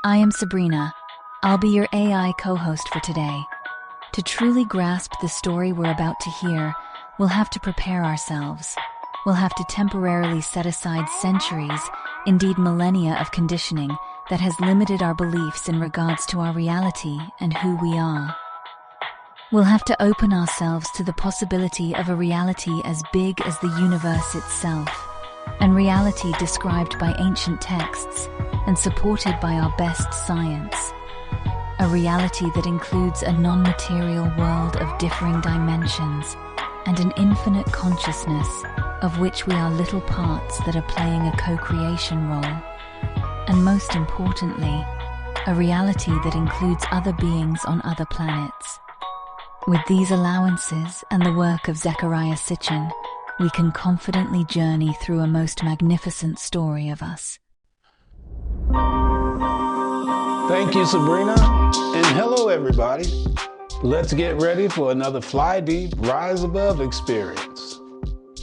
I am Sabrina. I'll be your AI co-host for today. To truly grasp the story we're about to hear, we'll have to prepare ourselves. We'll have to temporarily set aside centuries, indeed millennia of conditioning that has limited our beliefs in regards to our reality and who we are. We'll have to open ourselves to the possibility of a reality as big as the universe itself, and reality described by ancient texts and supported by our best science. A reality that includes a non-material world of differing dimensions and an infinite consciousness of which we are little parts that are playing a co-creation role. And most importantly, a reality that includes other beings on other planets. With these allowances and the work of Zecharia Sitchin, we can confidently journey through a most magnificent story of us. Thank you, Sabrina, and hello, everybody. Let's get ready for another Fly Deep, Rise Above experience.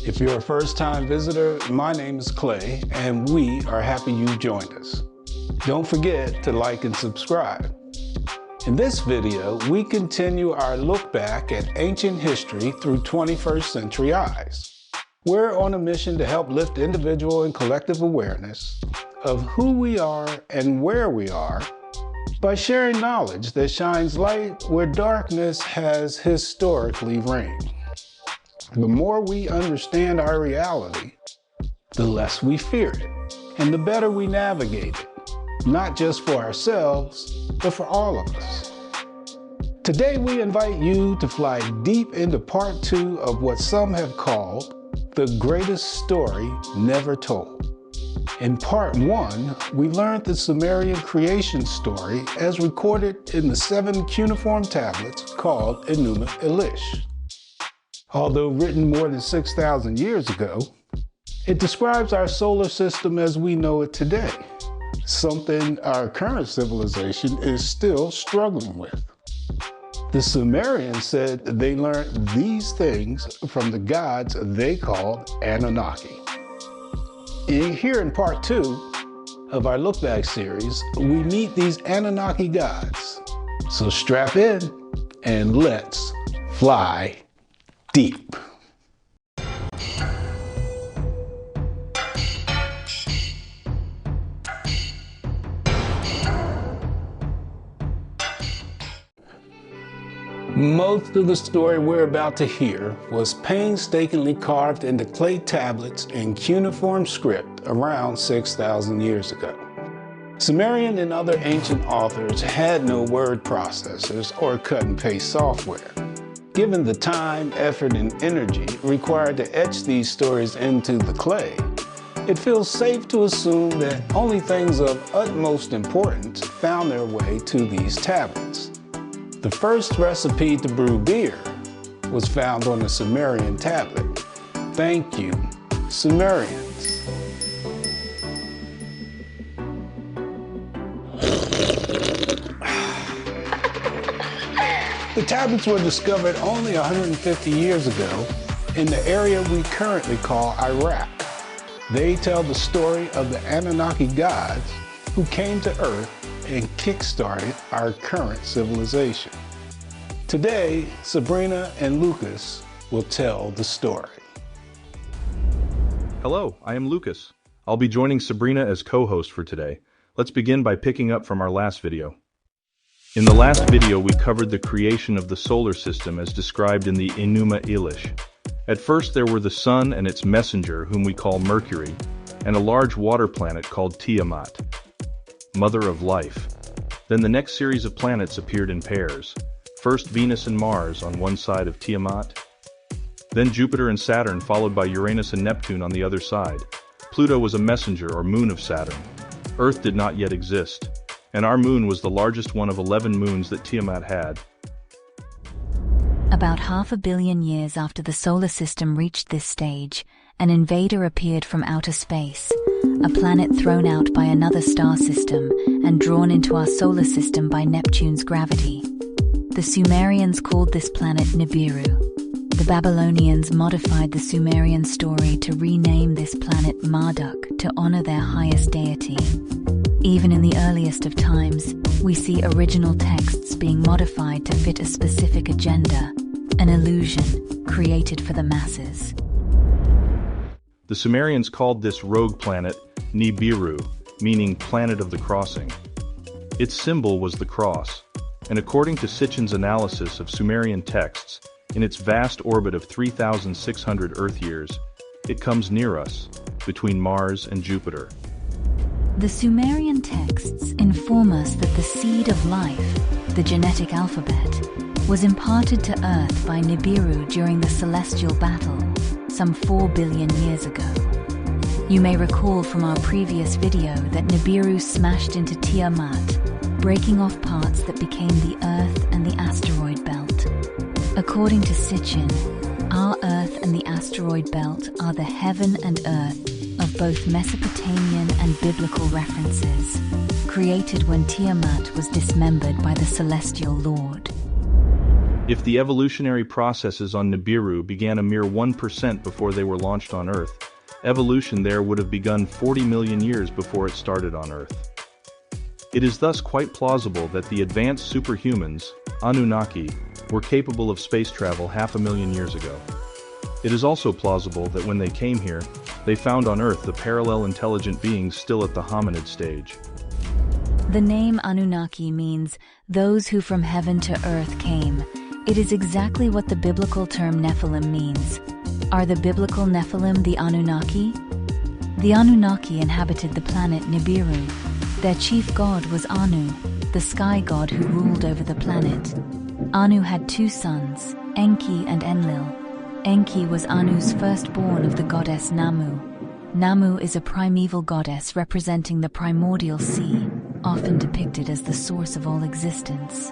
If you're a first-time visitor, my name is Clay, and we are happy you joined us. Don't forget to like and subscribe. In this video, we continue our look back at ancient history through 21st century eyes. We're on a mission to help lift individual and collective awareness of who we are and where we are by sharing knowledge that shines light where darkness has historically reigned. The more we understand our reality, the less we fear it, and the better we navigate it, not just for ourselves, but for all of us. Today we invite you to fly deep into part 2 of what some have called the greatest story never told. In part 1, we learned the Sumerian creation story as recorded in the 7 cuneiform tablets called Enuma Elish. Although written more than 6,000 years ago, it describes our solar system as we know it today, something our current civilization is still struggling with. The Sumerians said they learned these things from the gods they called Anunnaki. Here in part 2 of our Look Back series, we meet these Anunnaki gods. So strap in and let's fly deep. Most of the story we're about to hear was painstakingly carved into clay tablets in cuneiform script around 6,000 years ago. Sumerian and other ancient authors had no word processors or cut and paste software. Given the time, effort, and energy required to etch these stories into the clay, it feels safe to assume that only things of utmost importance found their way to these tablets. The first recipe to brew beer was found on a Sumerian tablet. Thank you, Sumerians. The tablets were discovered only 150 years ago in the area we currently call Iraq. They tell the story of the Anunnaki gods who came to Earth and kick-started our current civilization. Today, Sabrina and Lukas will tell the story. Hello, I am Lukas. I'll be joining Sabrina as co-host for today. Let's begin by picking up from our last video. In the last video, we covered the creation of the solar system as described in the Enuma Elish. At first, there were the sun and its messenger, whom we call Mercury, and a large water planet called Tiamat, mother of life. Then the next series of planets appeared in pairs. First Venus and Mars on one side of Tiamat, then Jupiter and Saturn, followed by Uranus and Neptune on the other side. Pluto was a messenger or moon of Saturn. Earth did not yet exist, and our moon was the largest one of 11 moons that Tiamat had. About 500 million years after the solar system reached this stage, an invader appeared from outer space, a planet thrown out by another star system and drawn into our solar system by Neptune's gravity. The Sumerians called this planet Nibiru. The Babylonians modified the Sumerian story to rename this planet Marduk to honor their highest deity. Even in the earliest of times, we see original texts being modified to fit a specific agenda, an illusion created for the masses. The Sumerians called this rogue planet Nibiru, meaning planet of the crossing. Its symbol was the cross, and according to Sitchin's analysis of Sumerian texts, in its vast orbit of 3,600 Earth years, it comes near us, between Mars and Jupiter. The Sumerian texts inform us that the seed of life, the genetic alphabet, was imparted to Earth by Nibiru during the celestial battle, some 4 billion years ago. You may recall from our previous video that Nibiru smashed into Tiamat, breaking off parts that became the Earth and the asteroid belt. According to Sitchin, our Earth and the asteroid belt are the heaven and earth of both Mesopotamian and biblical references, created when Tiamat was dismembered by the celestial lord. If the evolutionary processes on Nibiru began a mere 1% before they were launched on Earth, evolution there would have begun 40 million years before it started on Earth. It is thus quite plausible that the advanced superhumans, Anunnaki, were capable of space travel 500,000 years ago. It is also plausible that when they came here, they found on Earth the parallel intelligent beings still at the hominid stage. The name Anunnaki means those who from heaven to earth came. It is exactly what the biblical term Nephilim means. Are the biblical Nephilim the Anunnaki? The Anunnaki inhabited the planet Nibiru. Their chief god was Anu, the sky god who ruled over the planet. Anu had 2 sons, Enki and Enlil. Enki was Anu's firstborn of the goddess Namu. Namu is a primeval goddess representing the primordial sea, often depicted as the source of all existence.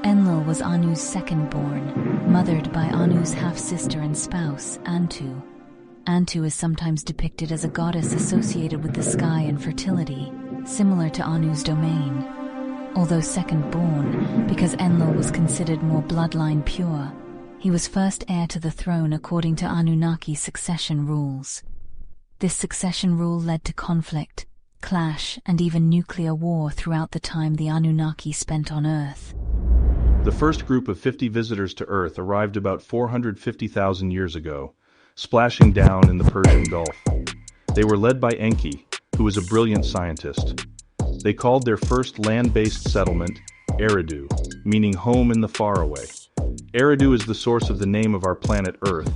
Enlil was Anu's second-born, mothered by Anu's half-sister and spouse, Antu. Antu is sometimes depicted as a goddess associated with the sky and fertility, similar to Anu's domain. Although second-born, because Enlil was considered more bloodline pure, he was first heir to the throne according to Anunnaki succession rules. This succession rule led to conflict, clash, and even nuclear war throughout the time the Anunnaki spent on Earth. The first group of 50 visitors to Earth arrived about 450,000 years ago, splashing down in the Persian Gulf. They were led by Enki, who was a brilliant scientist. They called their first land-based settlement Eridu, meaning home in the faraway. Eridu is the source of the name of our planet Earth.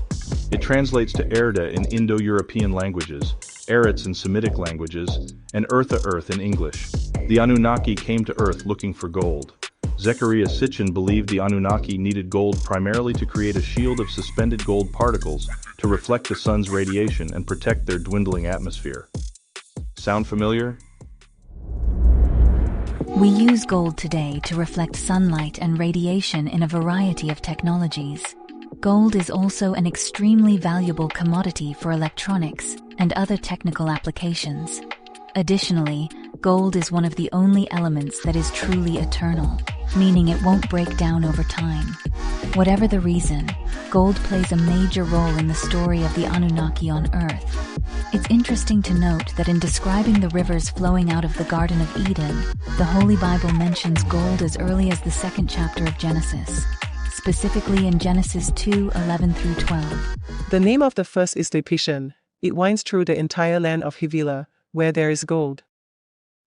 It translates to Erda in Indo-European languages, Eretz in Semitic languages, and Eartha Earth in English. The Anunnaki came to Earth looking for gold. Zecharia Sitchin believed the Anunnaki needed gold primarily to create a shield of suspended gold particles to reflect the sun's radiation and protect their dwindling atmosphere. Sound familiar? We use gold today to reflect sunlight and radiation in a variety of technologies. Gold is also an extremely valuable commodity for electronics and other technical applications. Additionally, gold is one of the only elements that is truly eternal, meaning it won't break down over time. Whatever the reason, gold plays a major role in the story of the Anunnaki on Earth. It's interesting to note that in describing the rivers flowing out of the Garden of Eden, the Holy Bible mentions gold as early as the 2nd chapter of Genesis, specifically in Genesis 2:11 through 12. The name of the first is Pishon. It winds through the entire land of Havilah, where there is gold.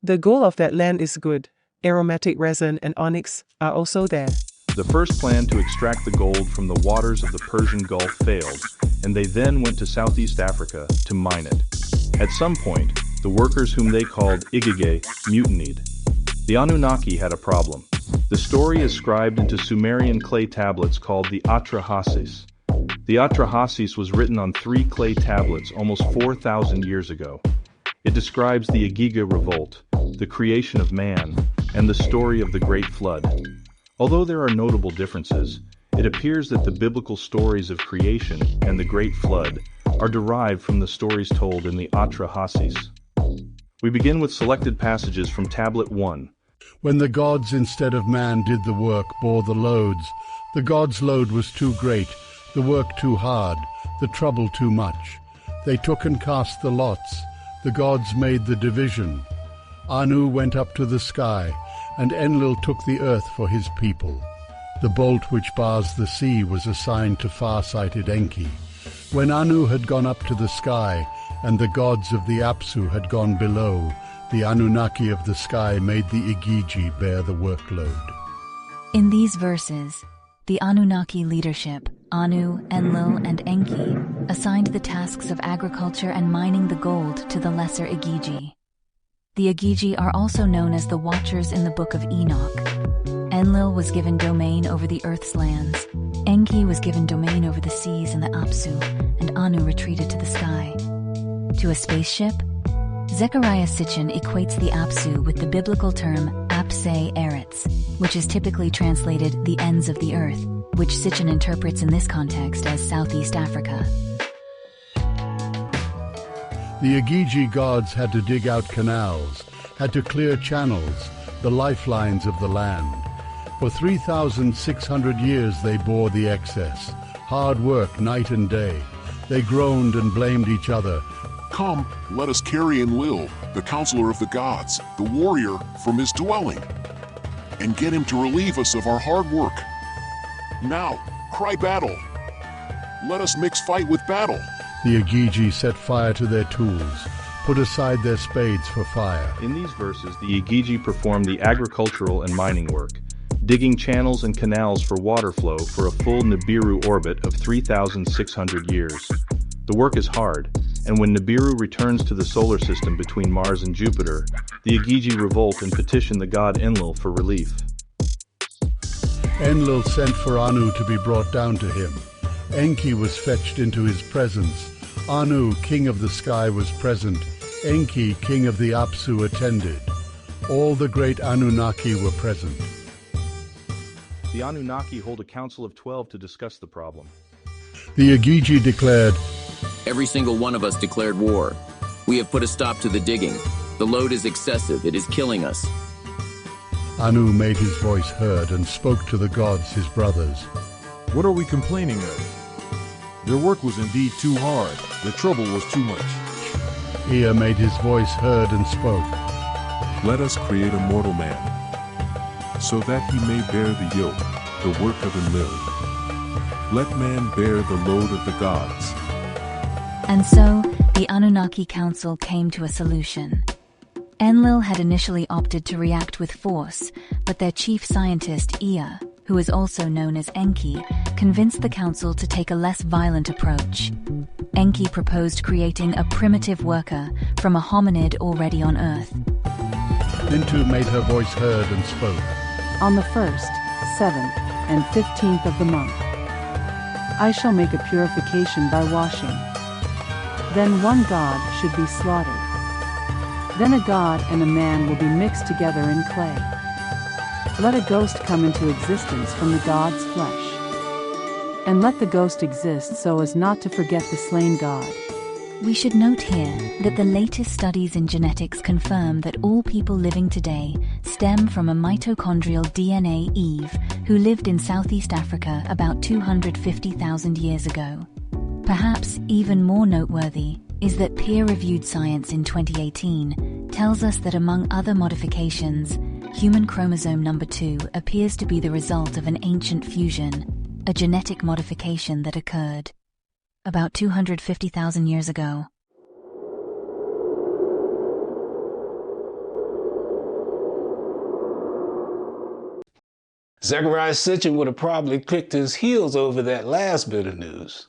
The gold of that land is good. Aromatic resin and onyx are also there. The first plan to extract the gold from the waters of the Persian Gulf failed, and they then went to Southeast Africa to mine it. At some point, the workers whom they called Igige mutinied. The Anunnaki had a problem. The story is scribed into Sumerian clay tablets called the Atra-Hasis. The Atra-Hasis was written on 3 clay tablets almost 4,000 years ago. It describes the Igige revolt, the creation of man, and the story of the Great Flood. Although there are notable differences, it appears that the biblical stories of creation and the Great Flood are derived from the stories told in the Atra-Hasis. We begin with selected passages from Tablet 1. When the gods instead of man did the work, bore the loads, the gods' load was too great, the work too hard, the trouble too much. They took and cast the lots, the gods made the division. Anu went up to the sky, and Enlil took the earth for his people. The bolt which bars the sea was assigned to far-sighted Enki. When Anu had gone up to the sky, and the gods of the Apsu had gone below, the Anunnaki of the sky made the Igigi bear the workload. In these verses, the Anunnaki leadership, Anu, Enlil, and Enki, assigned the tasks of agriculture and mining the gold to the lesser Igigi. The Igigi are also known as the Watchers in the Book of Enoch. Enlil was given domain over the earth's lands, Enki was given domain over the seas and the Apsu, and Anu retreated to the sky. To a spaceship? Zechariah Sitchin equates the Apsu with the biblical term Apse Eretz, which is typically translated the ends of the earth, which Sitchin interprets in this context as Southeast Africa. The Igigi gods had to dig out canals, had to clear channels, the lifelines of the land. For 3,600 years they bore the excess, hard work night and day. They groaned and blamed each other. Come, let us carry Enlil, the counselor of the gods, the warrior, from his dwelling, and get him to relieve us of our hard work. Now, cry battle. Let us mix fight with battle. The Igigi set fire to their tools, put aside their spades for fire. In these verses, the Igigi perform the agricultural and mining work, digging channels and canals for water flow for a full Nibiru orbit of 3,600 years. The work is hard, and when Nibiru returns to the solar system between Mars and Jupiter, the Igigi revolt and petition the god Enlil for relief. Enlil sent for Anu to be brought down to him. Enki was fetched into his presence. Anu, king of the sky, was present. Enki, king of the Apsu, attended. All the great Anunnaki were present. The Anunnaki hold a council of 12 to discuss the problem. The Igigi declared, Every single one of us declared war. We have put a stop to the digging. The load is excessive. It is killing us. Anu made his voice heard and spoke to the gods, his brothers. What are we complaining of? Their work was indeed too hard. The trouble was too much. Ea made his voice heard and spoke. Let us create a mortal man, so that he may bear the yoke, the work of Enlil. Let man bear the load of the gods. And so, the Anunnaki Council came to a solution. Enlil had initially opted to react with force, but their chief scientist, Ea, who is also known as Enki, convinced the council to take a less violent approach. Enki proposed creating a primitive worker from a hominid already on Earth. Nintu made her voice heard and spoke. On the 1st, 7th, and 15th of the month, I shall make a purification by washing. Then one god should be slaughtered. Then a god and a man will be mixed together in clay. Let a ghost come into existence from the god's flesh. And let the ghost exist so as not to forget the slain god. We should note here that the latest studies in genetics confirm that all people living today stem from a mitochondrial DNA Eve who lived in Southeast Africa about 250,000 years ago. Perhaps even more noteworthy is that peer-reviewed science in 2018 tells us that among other modifications, human chromosome number 2 appears to be the result of an ancient fusion, a genetic modification that occurred about 250,000 years ago. Zechariah Sitchin would have probably clicked his heels over that last bit of news.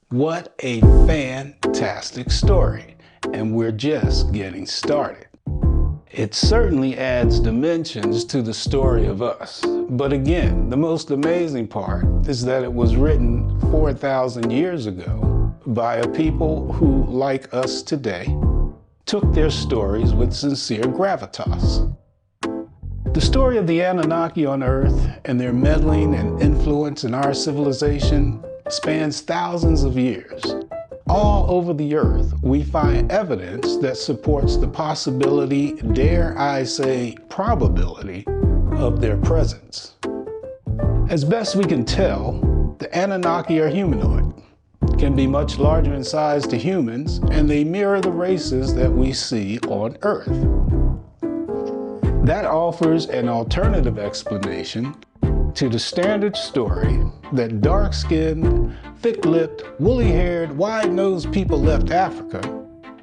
What a fantastic story, and we're just getting started. It certainly adds dimensions to the story of us. But again, the most amazing part is that it was written 4,000 years ago by a people who, like us today, took their stories with sincere gravitas. The story of the Anunnaki on Earth and their meddling and influence in our civilization spans thousands of years. All over the earth, we find evidence that supports the possibility, dare I say, probability, of their presence. As best we can tell, the Anunnaki are humanoid, can be much larger in size to humans, and they mirror the races that we see on Earth. That offers an alternative explanation to the standard story that dark-skinned, thick-lipped, woolly-haired, wide-nosed people left Africa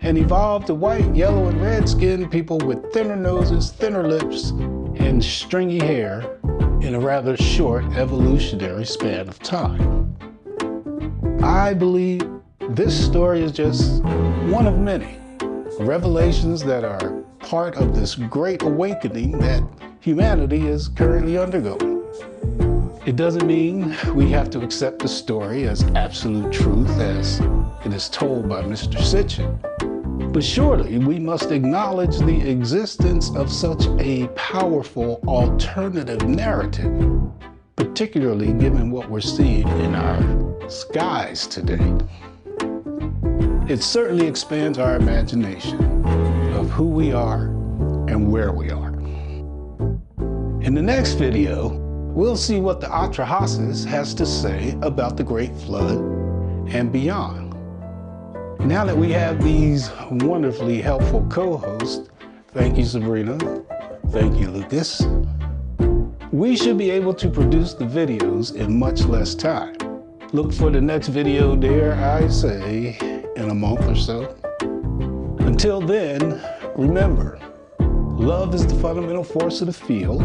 and evolved to white, yellow, and red-skinned people with thinner noses, thinner lips, and stringy hair in a rather short evolutionary span of time. I believe this story is just one of many revelations that are part of this great awakening that humanity is currently undergoing. It doesn't mean we have to accept the story as absolute truth as it is told by Mr. Sitchin. But surely we must acknowledge the existence of such a powerful alternative narrative, particularly given what we're seeing in our skies today. It certainly expands our imagination of who we are and where we are. In the next video, we'll see what the Atra-Hasis has to say about the Great Flood and beyond. Now that we have these wonderfully helpful co-hosts, thank you Sabrina, thank you Lukas, we should be able to produce the videos in much less time. Look for the next video, dare I say, in a month or so. Until then, remember, love is the fundamental force of the field,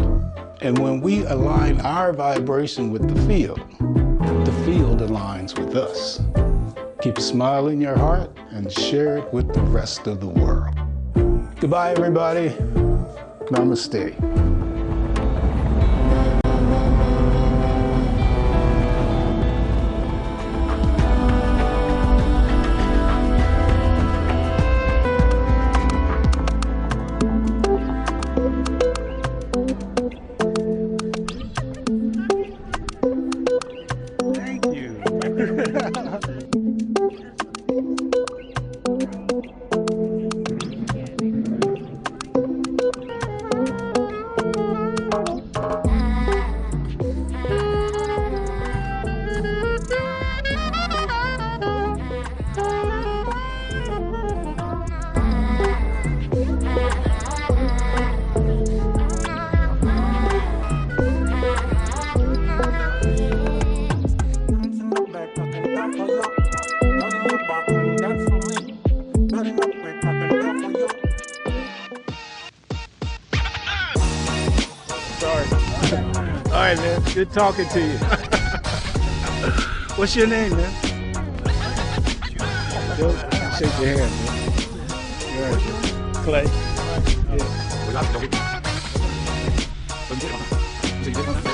and when we align our vibration with the field aligns with us. Keep a smile in your heart and share it with the rest of the world. Goodbye, everybody. Namaste. All right, man. Good talking to you. What's your name, man? Joe, shake your hand, man. All right, Clay. Yeah.